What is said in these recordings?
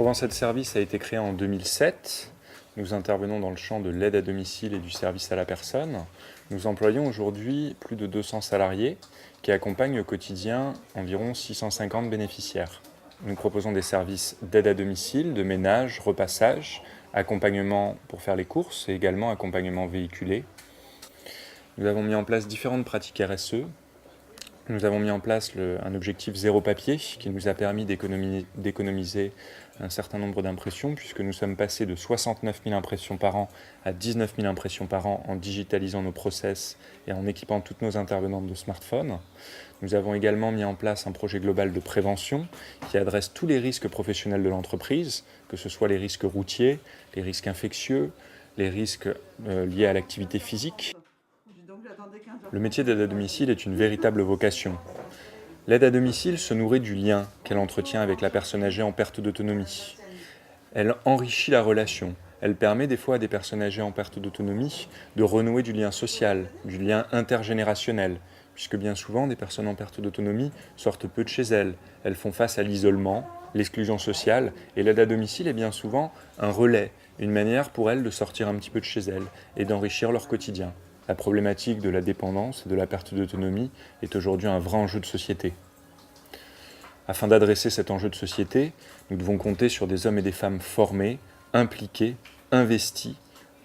Provence-Aide Service a été créé en 2007. Nous intervenons dans le champ de l'aide à domicile et du service à la personne. Nous employons aujourd'hui plus de 200 salariés qui accompagnent au quotidien environ 650 bénéficiaires. Nous proposons des services d'aide à domicile, de ménage, repassage, accompagnement pour faire les courses et également accompagnement véhiculé. Nous avons mis en place différentes pratiques RSE. Nous avons mis en place un objectif zéro papier qui nous a permis d'économiser un certain nombre d'impressions puisque nous sommes passés de 69 000 impressions par an à 19 000 impressions par an en digitalisant nos process et en équipant toutes nos intervenantes de smartphones. Nous avons également mis en place un projet global de prévention qui adresse tous les risques professionnels de l'entreprise, que ce soit les risques routiers, les risques infectieux, les risques liés à l'activité physique. Le métier d'aide à domicile est une véritable vocation. L'aide à domicile se nourrit du lien qu'elle entretient avec la personne âgée en perte d'autonomie. Elle enrichit la relation. Elle permet des fois à des personnes âgées en perte d'autonomie de renouer du lien social, du lien intergénérationnel, puisque bien souvent des personnes en perte d'autonomie sortent peu de chez elles. Elles font face à l'isolement, l'exclusion sociale, et l'aide à domicile est bien souvent un relais, une manière pour elles de sortir un petit peu de chez elles et d'enrichir leur quotidien. La problématique de la dépendance et de la perte d'autonomie est aujourd'hui un vrai enjeu de société. Afin d'adresser cet enjeu de société, nous devons compter sur des hommes et des femmes formés, impliqués, investis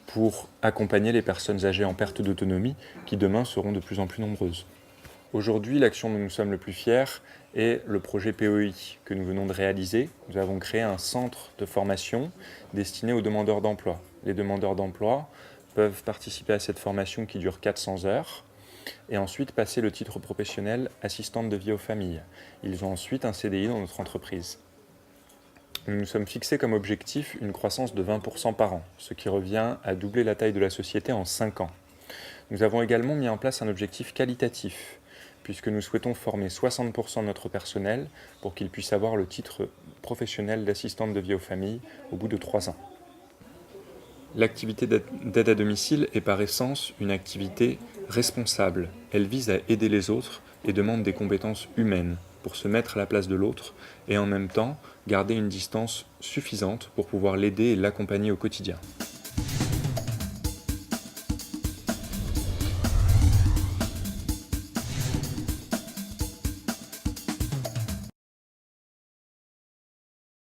pour accompagner les personnes âgées en perte d'autonomie qui demain seront de plus en plus nombreuses. Aujourd'hui, l'action dont nous sommes le plus fiers est le projet POI que nous venons de réaliser. Nous avons créé un centre de formation destiné aux demandeurs d'emploi. Les demandeurs d'emploi peuvent participer à cette formation qui dure 400 heures et ensuite passer le titre professionnel assistante de vie aux familles. Ils ont ensuite un CDI dans notre entreprise. Nous nous sommes fixés comme objectif une croissance de 20% par an, ce qui revient à doubler la taille de la société en 5 ans. Nous avons également mis en place un objectif qualitatif, puisque nous souhaitons former 60% de notre personnel pour qu'ils puissent avoir le titre professionnel d'assistante de vie aux familles au bout de 3 ans. L'activité d'aide à domicile est par essence une activité responsable. Elle vise à aider les autres et demande des compétences humaines pour se mettre à la place de l'autre et en même temps garder une distance suffisante pour pouvoir l'aider et l'accompagner au quotidien.